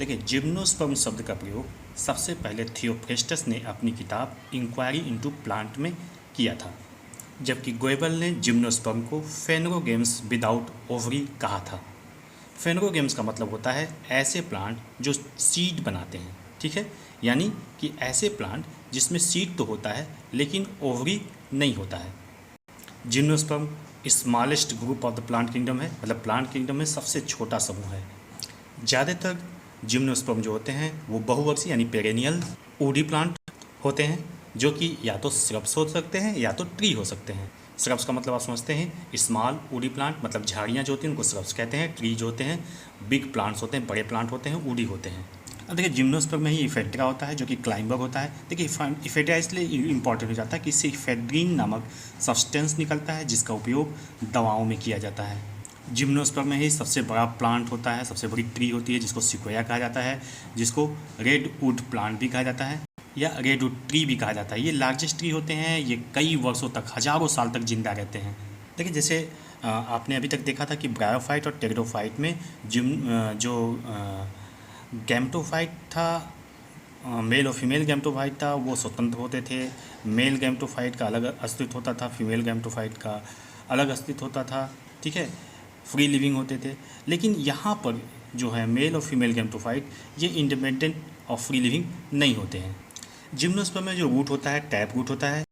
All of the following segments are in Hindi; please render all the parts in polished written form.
देखिए, जिम्नोस्पर्म शब्द का प्रयोग सबसे पहले थियोफ्रेस्टस ने अपनी किताब इंक्वायरी इनटू प्लांट में किया था, जबकि गोएबल ने जिम्नोस्पर्म को फेनरोगेम्स विदाउट ओवरी कहा था। फेनरोगेम्स का मतलब होता है ऐसे प्लांट जो सीड बनाते हैं, ठीक है, यानी कि ऐसे प्लांट जिसमें सीड तो होता है लेकिन ओवरी नहीं होता है। Gymnosperm smallest group of the plant kingdom है, मतलब प्लांट किंगडम में सबसे छोटा समूह है। ज़्यादातर जिम्नोस्पर्म जो होते हैं वो बहुवर्षीय यानी पेरेनियल वुडी प्लांट होते हैं, जो कि या तो श्रब्स हो सकते हैं या तो ट्री हो सकते हैं। श्रब्स का मतलब आप समझते हैं, स्मॉल वुडी प्लांट मतलब झाड़ियाँ जो होती हैं उनको श्रब्स कहते हैं। ट्री जो होते हैं बिग प्लांट्स होते हैं, बड़े प्लांट होते हैं, वुडी होते हैं। अब देखिए, जिम्नोस्पर्म में ही इफेड्रा होता है जो कि क्लाइंबर होता है। देखिए, इफेड्रा इसलिए इंपॉर्टेंट हो जाता है कि इससे इफेड्रीन नामक सब्सटेंस निकलता है जिसका उपयोग दवाओं में किया जाता है। जिम्नोस्पर्म में ही सबसे बड़ा प्लांट होता है, सबसे बड़ी ट्री होती है जिसको सिक्वोया कहा जाता है, जिसको रेड वुड प्लांट भी कहा जाता है या रेड वुड ट्री भी कहा जाता है। ये लार्जेस्ट ट्री होते हैं, ये कई वर्षों तक, हजारों साल तक जिंदा रहते हैं। देखिए, जैसे आपने अभी तक देखा था कि ब्रायोफाइट और टेरिडोफाइट में जो गैमेटोफाइट था, मेल और फीमेल गैमेटोफाइट था, वो स्वतंत्र होते थे। मेल गैमेटोफाइट का अलग अस्तित्व होता था, फीमेल गैमेटोफाइट का अलग अस्तित्व होता था, ठीक है, फ्री लिविंग होते थे। लेकिन यहाँ पर जो है मेल और फीमेल गैमेटोफाइट ये इंडिपेंडेंट और फ्री लिविंग नहीं होते हैं। जिम्नोस्पर्म में जो रूट होता है टैप रूट होता है।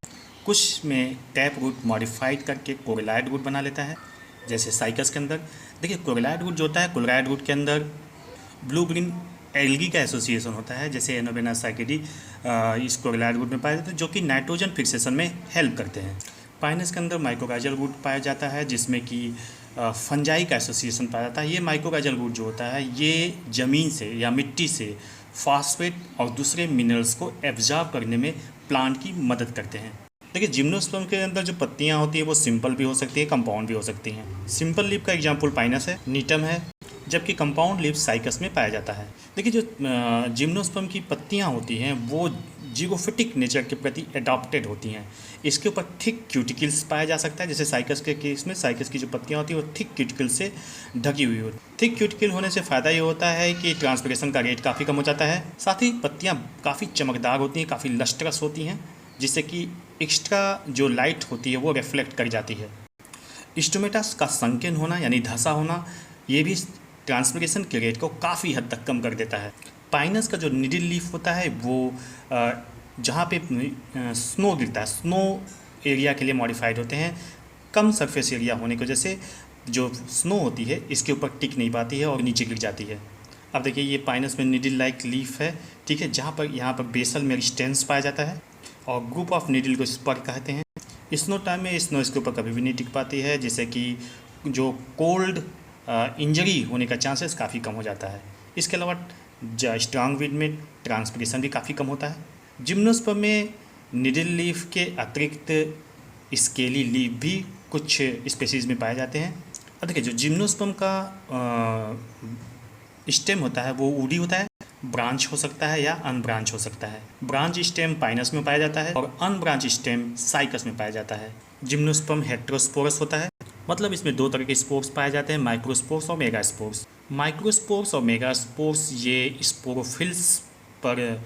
कुछ में टैप रूट मॉडिफाइड करके कोरिलाइड रूट बना लेता है, जैसे साइकस के अंदर। देखिए, कोरिलाइड रूट जो होता है, कोरिलाइड रूट के अंदर ब्लू ग्रीन एल्गी का एसोसिएशन होता है, जैसे एनोवेना साइकेडी इस कोरिलाइड रूट में पाए जाते हैं, जो कि नाइट्रोजन फिक्सेशन में हेल्प करते हैं। पाइनस के अंदर माइकोराइजल रूट पाया जाता है, जिसमें कि फंजाई का एसोसिएशन पाया जाता है। ये माइकोराइजल रूट जो होता है ये ज़मीन से या मिट्टी से फास्फेट और दूसरे मिनरल्स को एब्जॉर्ब करने में प्लांट की मदद करते हैं। देखिए, जिम्नोस्पर्म के अंदर जो पत्तियां होती है वो सिंपल भी हो सकती है, कंपाउंड भी हो सकती हैं। सिंपल लीफ का एग्जांपल पाइनस है, नीटम है, जबकि कंपाउंड लीफ साइकस में पाया जाता है। देखिए, जो जिम्नोस्पर्म की पत्तियां होती हैं वो जिगोफिटिक नेचर के प्रति एडॉप्टेड होती हैं। इसके ऊपर थिक क्यूटिकल्स पाया जा सकता है, जैसे साइकस के केस में साइकस की जो पत्तियां होती हैं वो थिक क्यूटिकल से ढकी हुई होती है। थिक क्यूटिकल होने से फ़ायदा ये होता है कि ट्रांसपिरेशन का रेट काफ़ी कम हो जाता है। साथ ही पत्तियाँ काफ़ी चमकदार होती हैं, काफ़ी लस्ट्रस होती हैं, जिससे कि एक्स्ट्रा जो लाइट होती है वो रिफ्लेक्ट कर जाती है। स्टोमेटास का संकीर्ण होना यानी धंसा होना ये भी ट्रांसपिरेशन के रेट को काफ़ी हद तक कम कर देता है। पाइनस का जो निडिल लीफ होता है वो जहाँ पे स्नो गिरता है, स्नो एरिया के लिए मॉडिफाइड होते हैं। कम सरफेस एरिया होने की वजह से जो स्नो होती है इसके ऊपर टिक नहीं पाती है और नीचे गिर जाती है। अब देखिए, ये पाइनस में निडिल लाइक लीफ है, ठीक है, जहाँ पर यहाँ पर बेसल में स्टेंस पाया जाता है और ग्रुप ऑफ निडिल को स्पर कहते हैं। स्नो टाइम में स्नो इसके ऊपर कभी भी नहीं टिक पाती है, जिससे कि जो कोल्ड इंजरी होने का चांसेस काफ़ी कम हो जाता है। इसके अलावा स्ट्रांग विंड में ट्रांसपिरेशन भी काफ़ी कम होता है। जिम्नोस्पर्म में निडिल लीफ के अतिरिक्त स्केली लीफ भी कुछ स्पेसीज़ में पाए जाते हैं। अब देखिए, जो जिम्नोस्पर्म का स्टेम होता है वो वुडी होता है, ब्रांच हो सकता है या अनब्रांच हो सकता है। ब्रांच स्टेम पाइनस में पाया जाता है और अनब्रांच स्टेम साइकस में पाया जाता है। जिम्नोस्पर्म हेटेरोस्पोरस होता है, मतलब इसमें दो तरह के स्पोर्स पाए जाते हैं, माइक्रोस्पोर्स और मेगास्पोर्स। माइक्रोस्पोर्स और मेगास्पोर्स ये स्पोरोफिल्स पर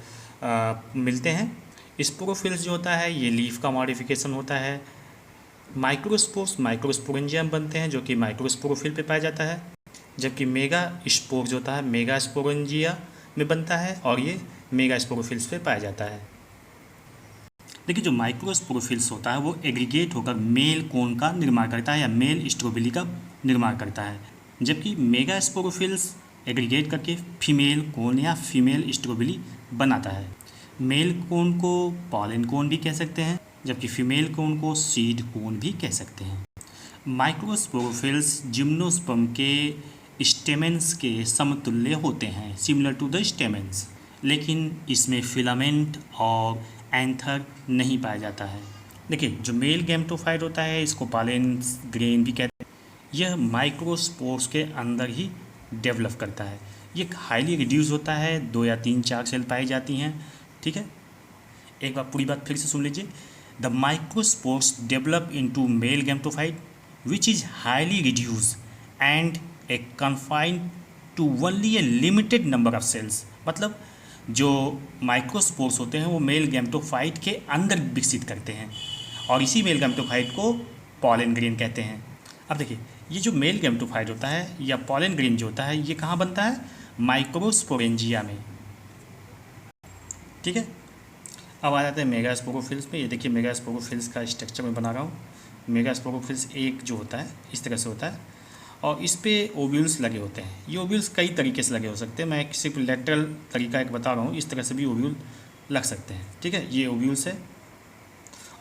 मिलते हैं। स्पोरोफिल्स जो होता है ये लीफ का मॉडिफिकेशन होता है। माइक्रोस्पोर्स माइक्रोस्पोरेंजियम बनते हैं जो कि माइक्रोस्पोरोफिल पे पाया जाता है, जबकि मेगा स्पोर जो होता है मेगा स्पोरेंजिया में बनता है और ये मेगा स्पोरोफिल्स पे पाया जाता है। देखिए, जो माइक्रोस्पोरोफिल्स होता है वो एग्रीगेट होकर मेल कोन का निर्माण करता है या मेल स्ट्रोबिली का निर्माण करता है, जबकि मेगा स्पोरोफिल्स एग्रीगेट करके फीमेल कोन या फीमेल स्ट्रोबिली बनाता है। मेल कोन को पॉलन कोन भी कह सकते हैं, जबकि फीमेल कोन को सीड कोन भी कह सकते हैं। माइक्रोस्पोरोफिल्स जिम्नोस्पर्म के स्टेमेंस के समतुल्य होते हैं, सिमिलर टू द स्टेमेंस, लेकिन इसमें फिलामेंट और एंथर नहीं पाया जाता है। देखिए, जो मेल गैमेटोफाइट होता है इसको पॉलन ग्रेन भी कहते हैं। यह माइक्रोस्पोर्स के अंदर ही डेवलप करता है। ये हाईली रिड्यूस होता है, 2 या 3-4 सेल पाई जाती हैं, ठीक है। एक बार पूरी बात फिर से सुन लीजिए। The microspores develop into male gametophyte which is highly reduce and a confined to only a limited number of cells, मतलब जो माइक्रोस्पोर्स होते हैं वो मेल गैमेटोफाइट के अंदर विकसित करते हैं और इसी मेल गैमेटोफाइट को पॉलन ग्रेन कहते हैं। अब देखिए ये जो मेल गैमेटोफाइट होता है या पॉलन ग्रेन जो होता है ये कहाँ बनता है, माइक्रोस्पोरेंजिया में, ठीक है। अब आ जाते हैं मेगास्पोरोफिल्स पे। ये देखिए मेगास्पोरोफिल्स का स्ट्रक्चर मैं बना रहा हूँ। मेगास्पोरोफिल्स एक जो होता है इस तरह से होता है और इस पे ओव्यूल्स लगे होते हैं। ये ओव्यूल्स कई तरीके से लगे हो सकते हैं, मैं सिर्फ लेटरल तरीका एक बता रहा हूँ, इस तरह से भी ओव्यूल लग सकते हैं, ठीक है। ये ओव्यूल्स है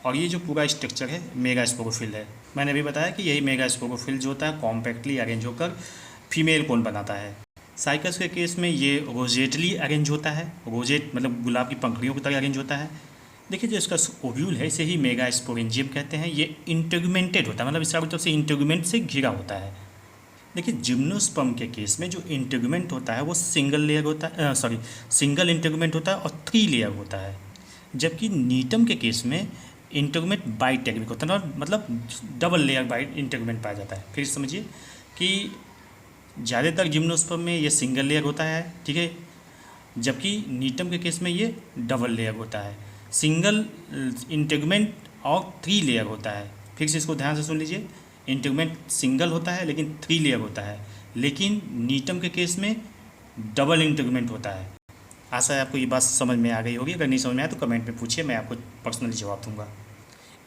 और ये जो पूरा स्ट्रक्चर है मेगास्पोरोफिल है। मैंने अभी बताया कि यही मेगास्पोरोफिल जो होता है कॉम्पैक्टली अरेंज होकर फीमेल कोन बनाता है। साइकस के केस में ये रोजेटली अरेंज होता है, रोजेट मतलब गुलाब की पंखुड़ियों की तरह अरेंज होता है। देखिए जो इसका ओव्यूल है इसे ही मेगास्पोरेंजियम कहते हैं। ये इंटेगुमेंटेड होता है, मतलब इसका तरफ से इंटेगुमेंट से घिरा होता है। देखिए जिम्नोस्पर्म के केस में जो इंटेगुमेंट होता है वो सिंगल लेयर होता है, सिंगल इंटेगुमेंट होता है और 3 लेयर होता है, जबकि नीटम के केस में इंटेगुमेंट बाइटेगमिक होता है, मतलब डबल लेयर बाई इंटेगुमेंट पाया जाता है। फिर समझिए कि ज़्यादातर जिम्नोस्पर्म में ये सिंगल लेयर होता है, ठीक है, जबकि नीटम के केस में ये डबल लेयर होता है। सिंगल इंटेगुमेंट और 3 लेयर होता है। फिर से इसको ध्यान से सुन लीजिए, इंटेगुमेंट सिंगल होता है लेकिन 3 लेयर होता है, लेकिन नीटम के केस में डबल इंटेगुमेंट होता है। आशा है आपको ये बात समझ में आ गई होगी। अगर नहीं समझ में आया तो कमेंट में पूछिए, मैं आपको पर्सनली जवाब दूंगा।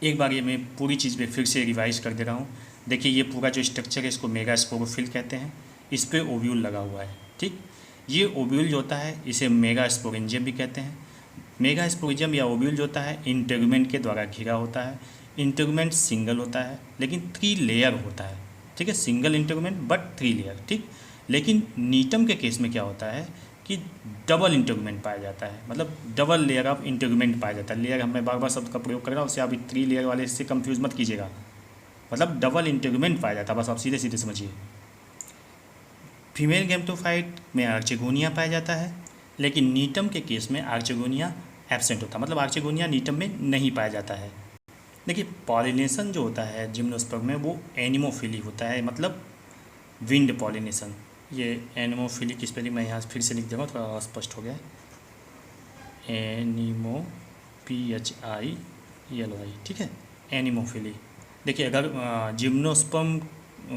एक बार ये मैं पूरी चीज़ पे फिर से रिवाइज कर दे रहा हूँ। देखिए ये पूरा जो स्ट्रक्चर है इसको मेगास्पोरोफिल कहते हैं, इस पर ओव्यूल लगा हुआ है, ठीक। ये ओव्यूल जो होता है इसे मेगास्पोरेंजियम भी कहते हैं। मेगास्पोरेंजियम या ओव्यूल जो होता है इंटेगुमेंट के द्वारा घिरा होता है। इंटेगुमेंट सिंगल होता है लेकिन 3 लेयर होता है, ठीक है, सिंगल इंटेगुमेंट बट 3 लेयर, ठीक। लेकिन नीटम के केस में क्या होता है कि डबल इंटेगुमेंट पाया जाता है, मतलब डबल लेयर ऑफ इंटेगुमेंट पाया जाता है। लेयर मैं बार बार शब्द का प्रयोग कर रहा हूँ, उससे आप 3 लेयर वाले से कंफ्यूज मत कीजिएगा, मतलब डबल इंटेगुमेंट पाया जाता है, बस आप सीधे सीधे समझिए। फीमेल गैमेटोफाइट में आर्चेगोनिया पाया जाता है, लेकिन नीटम के केस में आर्चेगोनिया एब्सेंट होता है, मतलब आर्चेगोनिया नीटम में नहीं पाया जाता है। देखिए पॉलिनेशन जो होता है जिम्नोस्पर्म में वो एनिमोफिली होता है, मतलब विंड पॉलिनेशन। ये एनिमोफिली की स्पेलिंग मैं यहाँ फिर से लिख दूँगा, थोड़ा स्पष्ट हो गया। एनिमो PHILY, ठीक है, एनिमोफिली। देखिए अगर जिम्नोस्पर्म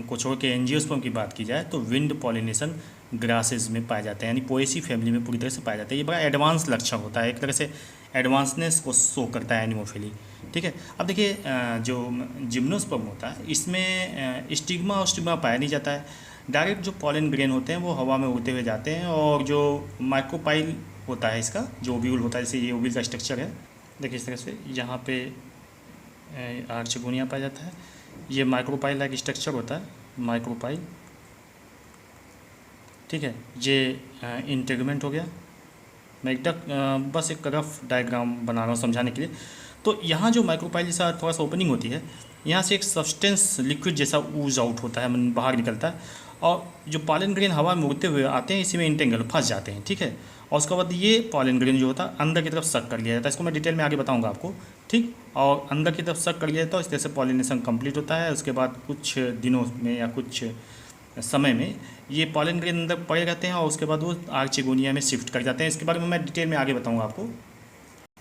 को छोड़ के एंजियोस्पर्म की बात की जाए तो विंड पॉलिनेशन ग्रासेस में पाए जाते हैं, यानी पोएसी फैमिली में पूरी तरह से पाया जाता है। ये बड़ा एडवांस लक्षण होता है, एक तरह से एडवांसनेस को शो करता है एनिमोफिली, ठीक है। अब देखिए जो जिम्नोस्पर्म होता है इसमें स्टिग्मा और स्टिग्मा पाया नहीं जाता है। डायरेक्ट जो पॉलन ग्रेन होते हैं वो हवा में उड़ते हुए जाते हैं, और जो माइक्रोपाइल होता है इसका जो ओव्यूल होता है, जैसे ये ओव्यूल का स्ट्रक्चर है, देखिए इस तरह से यहाँ पे आर्चेगोनिया पाया जाता है। ये माइक्रोपाइल लाइक स्ट्रक्चर होता है, माइक्रोपाइल, ठीक है। ये इंटेगुमेंट हो गया। मैं बस एक रफ डायग्राम बना रहा हूँ समझाने के लिए। तो यहाँ जो माइक्रोपाइल जैसा थोड़ा सा ओपनिंग होती है, यहाँ से एक सब्सटेंस लिक्विड जैसा ऊज आउट होता है, बाहर निकलता है, और जो पॉलन ग्रेन हवा में उड़ते हुए आते हैं इसी में इंटेंगल फंस जाते हैं, ठीक है। और उसके बाद ये पॉलन ग्रेन जो होता है अंदर की तरफ सक कर लिया जाता है, इसको मैं डिटेल में आगे बताऊंगा आपको, ठीक। और अंदर की तरफ सक कर लिया जाता है, इस तरह से पॉलिनेशन कंप्लीट होता है। उसके बाद कुछ दिनों में या कुछ समय में ये पॉलन ग्रेन अंदर पड़े रहते हैं और उसके बाद वो आर्चेगोनिया में शिफ्ट कर जाते हैं। इसके बारे में मैं डिटेल में आगे बताऊँगा आपको।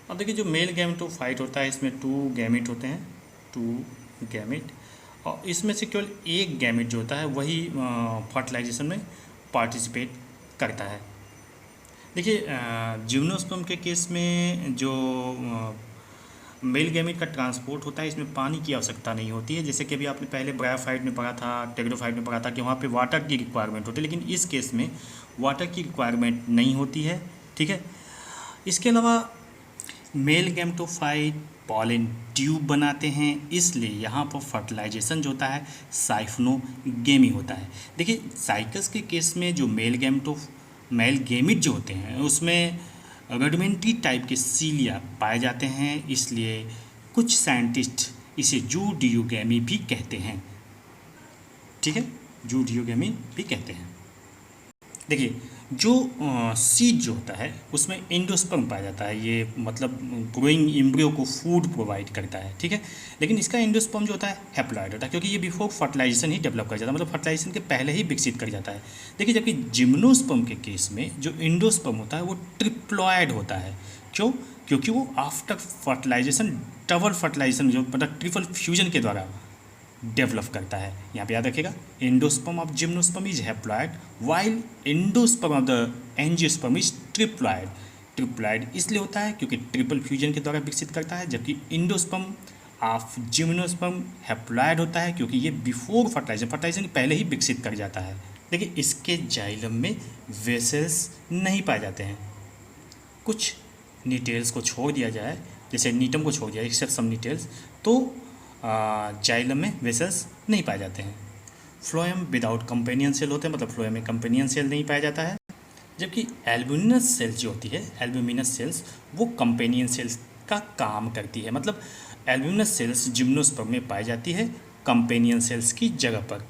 अब देखिए जो मेल गैमेटोफाइट होता है इसमें 2 गैमेट होते हैं, 2 गैमेट, और इसमें से केवल एक गैमेट जो होता है वही फर्टिलाइजेशन में पार्टिसिपेट करता है। देखिए जिम्नोस्पर्म के केस में जो मेल गैमेट का ट्रांसपोर्ट होता है इसमें पानी की आवश्यकता नहीं होती है, जैसे कि अभी आपने पहले ब्रायोफाइट में पढ़ा था, टेग्रोफाइट में पढ़ा था कि वहाँ पे वाटर की रिक्वायरमेंट होती है, लेकिन इस केस में वाटर की रिक्वायरमेंट नहीं होती है, ठीक है। इसके अलावा मेल गैमेटोफाइट पॉलन ट्यूब बनाते हैं, इसलिए यहाँ पर फर्टिलाइजेशन जो होता है साइफनोगेमी होता है। देखिए साइकस के केस में जो मेल गैमेट जो होते हैं उसमें रडमेंट्री टाइप के सीलिया पाए जाते हैं, इसलिए कुछ साइंटिस्ट इसे जूडियोगेमी भी कहते हैं, ठीक है, जूडियोगेमी भी कहते हैं। देखिए जो सीड जो होता है उसमें एंडोस्पर्म पाया जाता है, ये मतलब ग्रोइंग एम्ब्रियो को फूड प्रोवाइड करता है, ठीक है। लेकिन इसका एंडोस्पर्म जो होता है हैप्लॉइड होता है, क्योंकि ये बिफोर फर्टिलाइजेशन ही डेवलप कर जाता है, मतलब फर्टिलाइजेशन के पहले ही विकसित कर जाता है। देखिए जबकि जिम्नोस्पर्म के केस में जो एंडोस्पर्म होता है वो ट्रिप्लॉयड होता है। क्यों? क्योंकि वो आफ्टर फर्टिलाइजेशन डबल फर्टिलाइजेशन जो मतलब ट्रिपल फ्यूजन के द्वारा डेवलप करता है। यहाँ पे याद रखिएगा, endosperm of gymnosperm is haploid while endosperm of the angiosperm is triploid. Triploid इसलिए होता है क्योंकि ट्रिपल फ्यूजन के द्वारा विकसित करता है, जबकि एंडोस्पर्म ऑफ जिम्नोस्पर्म हैप्लॉयड होता है क्योंकि ये बिफोर फर्टिलाइजेशन पहले ही विकसित कर जाता है। देखिए इसके जाइलम में वेसल्स नहीं पाए जाते हैं। कुछ निटेल्स को छोड़ दिया जाए, जैसे नीटम को छोड़ दिया एक्सेप्ट सम निटेल्स, तो जाइलम में वेसल्स नहीं पाए जाते हैं। फ्लोएम विदाउट कंपेनियन सेल होते हैं, मतलब फ्लोएम में कंपेनियन सेल नहीं पाया जाता है। जबकि एल्ब्यूमिनस सेल्स जो होती है, एल्ब्यूमिनस सेल्स वो कंपेनियन सेल्स का काम करती है, मतलब एल्ब्यूमिनस सेल्स जिम्नोस्पर्म में पाई जाती है कंपेनियन सेल्स की जगह पर।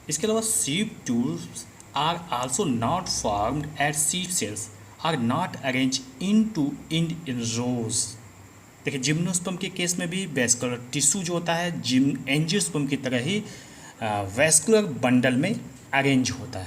इसके अलावा seed tubes are also not formed at seed cells are not arrange in two in rows. देखिए जिम्नोस्पर्म के केस में भी वेस्कुलर टिश्यू जो होता है एंजियोस्पर्म की तरह ही वेस्कुलर बंडल में अरेंज होता